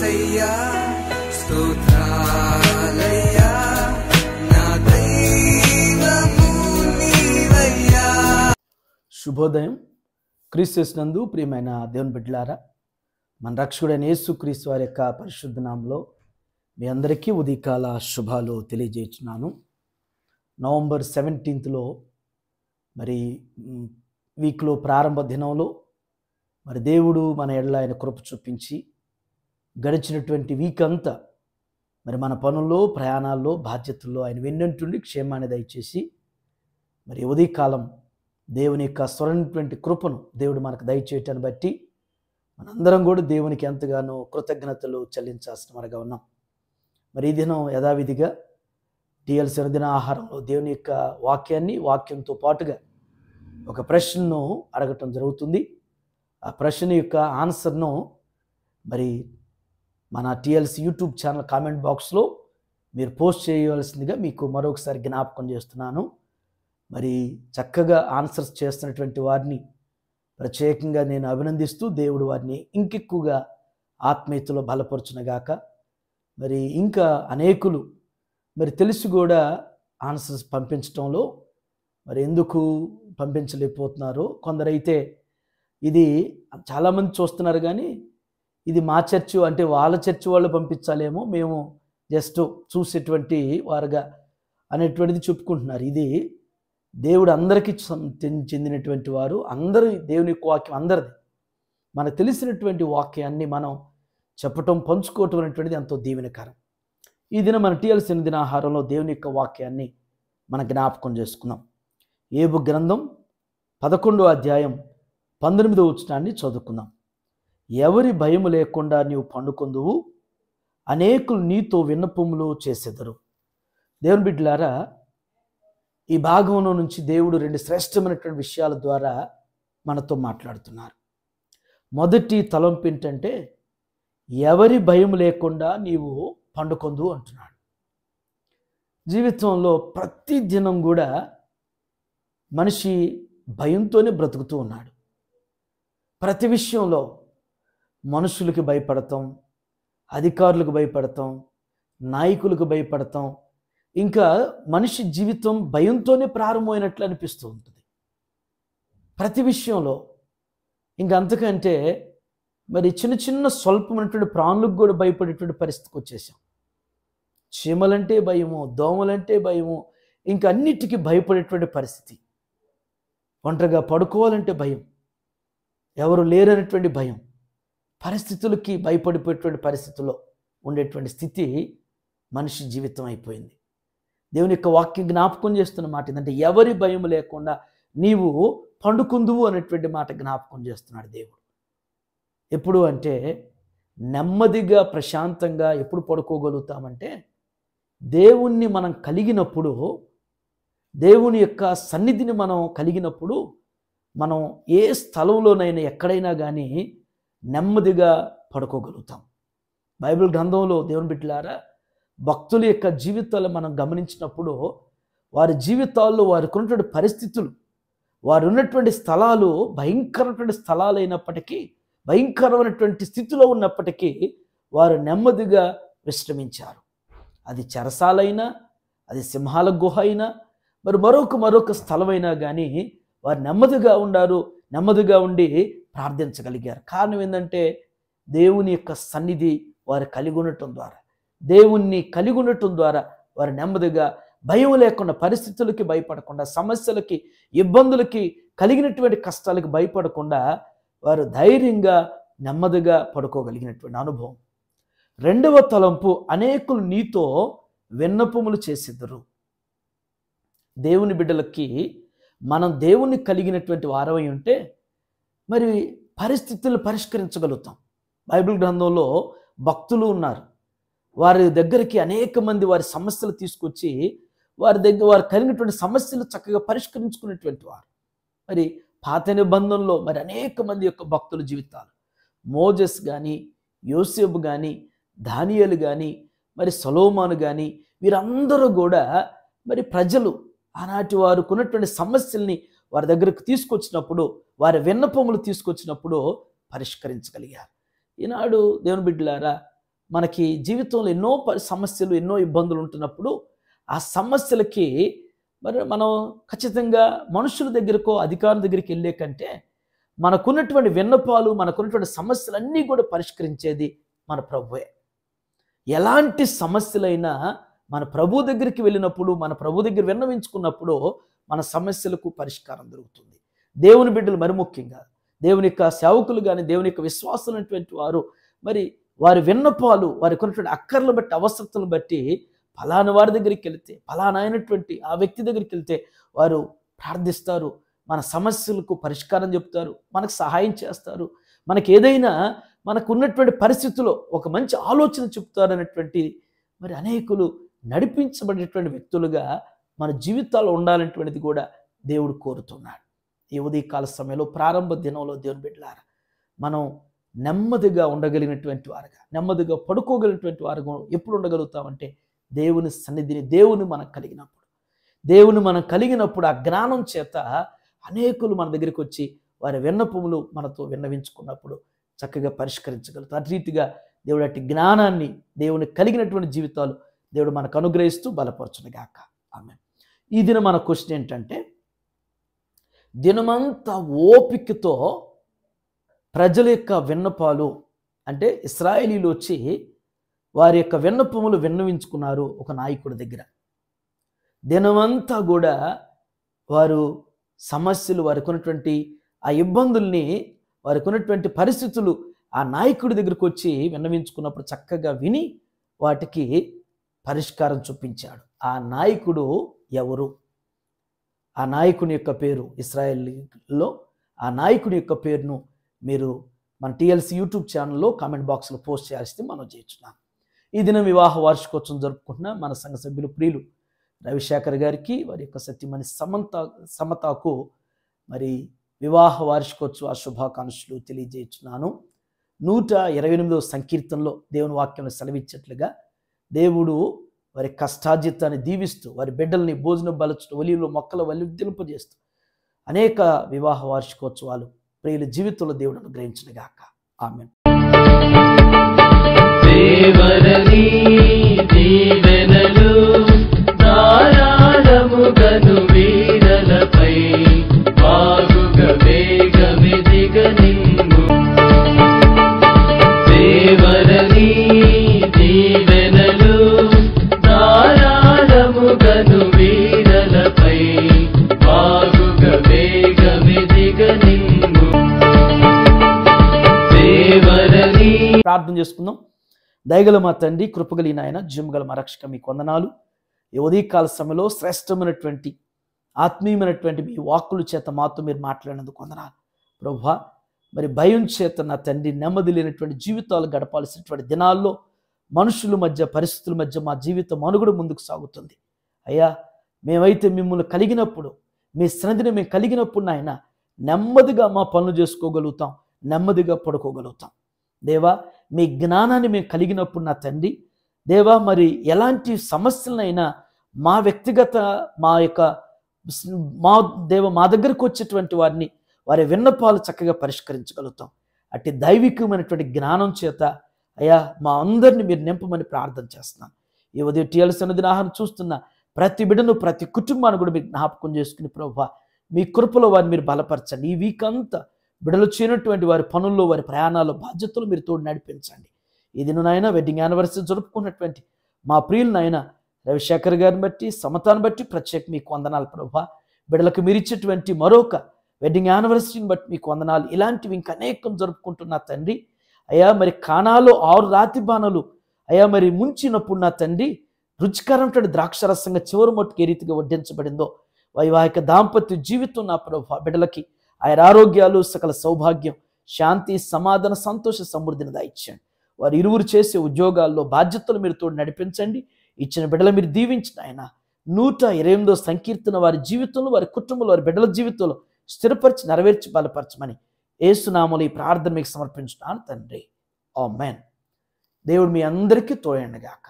యేసయ్యా స్తోత్రాలయ్యా నా దైవము నీవయ్యా. శుభోదయం. క్రీస్తునందు ప్రియమైన దేవుని బిడ్డలారా, మన రక్షకుడైన యేసుక్రీస్తు వారి యొక్క పరిశుద్ధ నామములో మీ అందరికీ ఉదయకాల శుభాలు తెలియజేస్తున్నాను. నవంబర్ 17 మరి వీక్లో ప్రారంభ దినంలో మరి దేవుడు మన ఎడల ఆయన కృప చూపించి గడిచినటువంటి వీక్ అంతా మరి మన పనుల్లో, ప్రయాణాల్లో, బాధ్యతల్లో ఆయన వెన్నంటుండి క్షేమాన్ని దయచేసి మరి ఉదయకాలం దేవుని యొక్క స్వరైనటువంటి కృపను దేవుడు మనకు దయచేయటాన్ని బట్టి మనందరం కూడా దేవునికి ఎంతగానో కృతజ్ఞతలు చెల్లించాల్సిన వారుగా ఉన్నాం. మరి ఈ దినం యథావిధిగా టిఎల్ దిన ఆహారంలో దేవుని యొక్క వాక్యంతో పాటుగా ఒక ప్రశ్నను అడగటం జరుగుతుంది. ఆ ప్రశ్న యొక్క ఆన్సర్ను మరి మన టిఎల్సి యూట్యూబ్ ఛానల్ కామెంట్ బాక్స్లో మీరు పోస్ట్ చేయవలసిందిగా మీకు మరొకసారి జ్ఞాపకం చేస్తున్నాను. మరి చక్కగా ఆన్సర్స్ చేస్తున్నటువంటి వారిని ప్రత్యేకంగా నేను అభినందిస్తూ దేవుడు వారిని ఇంకెక్కువగా ఆత్మీయతలో బలపరచునగాక. మరి ఇంకా అనేకులు మరి తెలిసి కూడా ఆన్సర్స్ పంపించడంలో మరి ఎందుకు పంపించలేకపోతున్నారో, కొందరైతే ఇది చాలామంది చూస్తున్నారు కానీ ఇది మా చర్చి అంటే వాళ్ళ చర్చి వాళ్ళు పంపించాలేమో, మేము జస్ట్ చూసేటువంటి వారుగా అనేటువంటిది చెప్పుకుంటున్నారు. ఇది దేవుడు అందరికీ చెందినటువంటి వారు, అందరూ దేవుని యొక్క వాక్యం అందరిది. మనకు తెలిసినటువంటి వాక్యాన్ని మనం చెప్పటం, పంచుకోవటం అనేటువంటిది ఎంతో దీవెనకరం. ఈ దినం మన టిఎల్సి దిన ఆహారంలో దేవుని యొక్క వాక్యాన్ని మన జ్ఞాపకం చేసుకుందాం. యోబు గ్రంథం 11వ అధ్యాయం 19వ వచనాన్ని చదువుకుందాం. ఎవరి భయము లేకుండా నీవు పండుకొందువు, అనేకులు నీతో విన్నపములు చేసెదరు. దేవుని బిడ్డలారా, ఈ భాగంలో నుంచి దేవుడు 2 శ్రేష్టమైనటువంటి విషయాల ద్వారా మనతో మాట్లాడుతున్నారు. మొదటి తలంపు ఏంటంటే ఎవరి భయం లేకుండా నీవు పండుకొందు అంటున్నాడు. జీవితంలో ప్రతి దినం కూడా మనిషి భయంతోనే బ్రతుకుతూ ఉన్నాడు. ప్రతి విషయంలో మనుషులకి భయపడతాం, అధికారులకు భయపడతాం, నాయకులకు భయపడతాం. ఇంకా మనిషి జీవితం భయంతోనే ప్రారంభమైనట్లు అనిపిస్తూ ఉంటుంది ప్రతి విషయంలో. ఇంకా అంతకంటే మరి చిన్న చిన్న స్వల్పమైనటువంటి ప్రాణులకు కూడా భయపడేటువంటి పరిస్థితికి వచ్చేసాం. చీమలంటే భయము, దోమలంటే భయము, ఇంకా అన్నిటికీ భయపడేటువంటి పరిస్థితి. ఒంటరిగా పడుకోవాలంటే భయం, ఎవరు లేరనేటువంటి భయం, పరిస్థితులకి భయపడిపోయేటువంటి పరిస్థితుల్లో ఉండేటువంటి స్థితి మనిషి జీవితం అయిపోయింది. దేవుని యొక్క వాక్యం జ్ఞాపకం చేస్తున్న మాట ఏంటంటే ఎవరి భయం లేకుండా నీవు పండుకుందువు అనేటువంటి మాట జ్ఞాపకం చేస్తున్నాడు దేవుడు. ఎప్పుడు అంటే నెమ్మదిగా ప్రశాంతంగా ఎప్పుడు పడుకోగలుగుతామంటే దేవుణ్ణి మనం కలిగినప్పుడు, దేవుని యొక్క సన్నిధిని మనం కలిగినప్పుడు, మనం ఏ స్థలంలోనైనా ఎక్కడైనా కానీ నెమ్మదిగా పడుకోగలుగుతాం. బైబిల్ గ్రంథంలో దేవుని బిడ్డలారా, భక్తుల యొక్క జీవితాలు మనం గమనించినప్పుడు వారి జీవితాల్లో వారికి ఉన్నటువంటి పరిస్థితులు, వారు ఉన్నటువంటి స్థలాలు భయంకరమైనటువంటి స్థలాలైనప్పటికీ, భయంకరమైనటువంటి స్థితిలో ఉన్నప్పటికీ వారు నెమ్మదిగా విశ్రమించారు. అది చెరసాలైనా, అది సింహాల గుహ అయినా, మరి మరొక స్థలమైనా కానీ వారు నెమ్మదిగా ఉన్నారు. నెమ్మదిగా ఉండి ప్రార్థించగలిగారు. కారణం ఏంటంటే దేవుని యొక్క సన్నిధి వారు కలిగి ఉండటం ద్వారా, దేవుణ్ణి కలిగి ఉండటం ద్వారా వారు నెమ్మదిగా భయం లేకుండా, పరిస్థితులకి భయపడకుండా, సమస్యలకి, ఇబ్బందులకి, కలిగినటువంటి కష్టాలకి భయపడకుండా వారు ధైర్యంగా నెమ్మదిగా పడుకోగలిగినటువంటి అనుభవం. 2వ తలంపు, అనేకులు నీతో విన్నపములు చేసెదరు. దేవుని బిడ్డలకి మనం దేవుని కలిగినటువంటి వారమై ఉంటే మరి పరిస్థితులను పరిష్కరించగలుగుతాం. బైబిల్ గ్రంథంలో భక్తులు ఉన్నారు. వారి దగ్గరికి అనేక మంది వారి సమస్యలు తీసుకొచ్చి వారు కలిగినటువంటి సమస్యలు చక్కగా పరిష్కరించుకునేటువంటి వారు. మరి పాత నిబంధనలో మరి అనేక మంది యొక్క భక్తుల జీవితాలు, మోజెస్ కానీ, యోసేపు కానీ, దానియేలు కానీ, మరి సొలొమోను కానీ, వీరందరూ కూడా మరి ప్రజలు ఆనాటి వారు కొన్నటువంటి సమస్యల్ని వారి దగ్గరకు తీసుకొచ్చినప్పుడు, వారి విన్నపములు తీసుకొచ్చినప్పుడు పరిష్కరించగలిగారు. ఈనాడు దేవుని బిడ్డలారా, మనకి జీవితంలో ఎన్నో సమస్యలు, ఎన్నో ఇబ్బందులు ఉంటున్నప్పుడు ఆ సమస్యలకి మరి మనం ఖచ్చితంగా మనుషుల దగ్గరకో అధికారుల దగ్గరికి వెళ్ళే కంటే మనకున్నటువంటి విన్నపాలు, మనకున్నటువంటి సమస్యలన్నీ కూడా పరిష్కరించేది మన ప్రభువే. ఎలాంటి సమస్యలైనా మన ప్రభు దగ్గరికి వెళ్ళినప్పుడు, మన ప్రభు దగ్గర విన్నవించుకున్నప్పుడు మన సమస్యలకు పరిష్కారం దొరుకుతుంది. దేవుని బిడ్డలు మరి ముఖ్యంగా దేవుని యొక్క సేవకులు కానీ, దేవుని యొక్క విశ్వాసులైనటువంటి వారు మరి వారి విన్నపాలు, వారికి ఉన్నటువంటి అక్కర్లను బట్టి, అవసరతలను బట్టి ఫలానా వారి దగ్గరికి వెళితే, ఫలానా అయినటువంటి ఆ వ్యక్తి దగ్గరికి వెళ్తే వారు ప్రార్థిస్తారు, మన సమస్యలకు పరిష్కారం చెప్తారు, మనకు సహాయం చేస్తారు, మనకి ఏదైనా మనకు ఉన్నటువంటి పరిస్థితుల్లో ఒక మంచి ఆలోచన చెప్తారు అనేటువంటి మరి అనేకులు నడిపించబడినటువంటి వ్యక్తులుగా మన జీవితాల్లో ఉండాలనేటువంటిది కూడా దేవుడు కోరుతున్నాడు. ఈ ఉదయకాల సమయంలో ప్రారంభ దినంలో దేవుని బిడ్డలారా మనం నెమ్మదిగా ఉండగలిగినటువంటి వారుగా, నెమ్మదిగా పడుకోగలిగినటువంటి వారుగా ఎప్పుడు ఉండగలుగుతామంటే దేవుని సన్నిధిని, దేవుని మనం కలిగినప్పుడు ఆ జ్ఞానం చేత అనేకులు మన దగ్గరికి వచ్చి వారి విన్నపములు మనతో విన్నవించుకున్నప్పుడు చక్కగా పరిష్కరించగలుగుతారు. అటు రీతిగా దేవుడు అట్టి జ్ఞానాన్ని, దేవుని కలిగినటువంటి జీవితాలు దేవుడు మనకు అనుగ్రహిస్తూ బలపరచునుగాక. ఆమేన్. ఈ దినం మన క్వశ్చన్ ఏంటంటే, దినమంతా ఓపికతో ప్రజల యొక్క విన్నపాలు, అంటే ఇశ్రాయేలీలు వచ్చి వారి యొక్క విన్నపములు విన్నవించుకున్నారు ఒక నాయకుడి దగ్గర. దినమంతా కూడా వారు సమస్యలు, వారికి ఉన్నటువంటి ఆ ఇబ్బందుల్ని, వారికి ఉన్నటువంటి పరిస్థితులు ఆ నాయకుడి దగ్గరికి వచ్చి విన్నవించుకున్నప్పుడు చక్కగా విని వాటికి పరిష్కారం చూపించాడు. ఆ నాయకుడు ఎవరు? ఆ నాయకుని యొక్క పేరు, ఇశ్రాయేలీలో ఆ నాయకుని యొక్క పేరును మీరు మన టీఎల్సీ యూట్యూబ్ ఛానల్లో కామెంట్ బాక్స్లో పోస్ట్ చేయాల్సింది మనం చేస్తున్నాం. ఈ దినం వివాహ వార్షికోత్సవం జరుపుకుంటున్న మన సంఘ సభ్యులు ప్రియులు రవిశేఖర్ గారికి, వారి యొక్క సతీమణి సమతకు మరి వివాహ వార్షికోత్సవ శుభాకాంక్షలు తెలియజేస్తున్నాను. 128వ సంకీర్తనలో దేవుని వాక్యంలో సెలవిచ్చేట్లుగా దేవుడు వారి కష్టార్జితాన్ని దీవిస్తూ, వారి బిడ్డల్ని భోజనం బలచుతూ, ఒలివల మొక్కల వల్లింపజేస్తూ అనేక వివాహ వార్షికోత్సవాలు ప్రియుల జీవితంలో దేవుడు అనుగ్రహించునుగాక. ఆమేన్. దేవరని దీవెనలు ధారాళముగను వీరలపై బాగుగా వేగమెదిగ నిమ్ము. దేవరని దీవెనలు ధారాళముగను వీరలపై బాగుగా వేగమెదిగ నిమ్ము. దేవరని. ప్రార్థన చేసుకుందాం. దయగల మా తండ్రి, కృపగలిగిన ఆయన, జీవగల మా రక్షక, మీకు వందనాలు. ఈ ఉదయకాల సమయంలో శ్రేష్టమైనటువంటి ఆత్మీయమైనటువంటి మీ వాక్కుల చేత మాతో మీరు మాట్లాడినందుకు వందనాలు ప్రభువా. మరి భయం చేత నా తండ్రి నెమ్మది లేనటువంటి జీవితాలు గడపాల్సినటువంటి దినాల్లో మనుషుల మధ్య, పరిస్థితుల మధ్య మా జీవితం మనుగడ ముందుకు సాగుతుంది. అయ్యా, మేమైతే మిమ్మల్ని కలిగినప్పుడు, మీ సన్నిధిని మేము కలిగినప్పుడు నాయన నెమ్మదిగా మా పనులు చేసుకోగలుగుతాం, నెమ్మదిగా పడుకోగలుగుతాం. దేవా, మీ జ్ఞానాన్ని మేము కలిగినప్పుడు నా తండ్రి దేవా, మరి ఎలాంటి సమస్యలనైనా మా వ్యక్తిగత మా దగ్గరకు వచ్చేటువంటి వారిని, వారి విన్నపాలు చక్కగా పరిష్కరించగలుగుతాం. అట్టి దైవికమైనటువంటి జ్ఞానం చేత అయ్యా మా అందరినీ మీరు నింపమని ప్రార్థన చేస్తున్నాను. ఈ ఉదయం టీఎల్సీ అనేది ఆహారం చూస్తున్న ప్రతి బిడ్డను, ప్రతి కుటుంబాన్ని కూడా మీరు జ్ఞాపకం చేసుకుని ప్రభువా మీ కృపలో వారిని మీరు బలపరచండి. ఈ వీక్ అంతా బిడ్డలు చేయనటువంటి వారి పనుల్లో, వారి ప్రయాణాల్లో, బాధ్యతలు మీరు తోడు నడిపించండి. ఈ దిన నాయన వెడ్డింగ్ యానివర్సరీ జరుపుకున్నటువంటి మా ప్రియులు నాయన రవిశేఖర్ గారిని బట్టి, సమతాన్ని బట్టి ప్రత్యేక మీకు వందనాలు ప్రభువా. బిడ్డలకు మీరు ఇచ్చేటువంటి మరొక వెడ్డింగ్ యానివర్సరీని బట్టి మీకు వందనాలు. ఇలాంటివి ఇంకా అనేకం జరుపుకుంటున్నా తండ్రి. అయ్యా, మరి కానాలో 6 రాతి బాణలు అయ్యా మరి ముంచినప్పుడు నా తండ్రి రుచికరమైన ద్రాక్షరసంగా చివరి మట్టుకు ఏ రీతిగా వడ్డించబడిందో వైవాహిక దాంపత్య జీవితం నా ప్రభువా బిడ్డలకి ఆయన ఆరోగ్యాలు, సకల సౌభాగ్యం, శాంతి, సమాధాన, సంతోష సమృద్ధిని దయచేయండి. వారు ఇరువురు చేసే ఉద్యోగాల్లో బాధ్యతలు మీరు తోడు నడిపించండి. ఇచ్చిన బిడ్డలు మీరు దీవించిన ఆయన 128వ సంకీర్తన వారి జీవితంలో, వారి కుటుంబంలో, వారి బిడ్డల జీవితంలో స్థిరపరిచి, నెరవేర్చి, బలపరచమని యేసు నామములో ఈ ప్రార్థన మీకు సమర్పించున్నాను తండ్రి. ఆమేన్. దేవుడు మీ అందరికీ తోడండి గాక.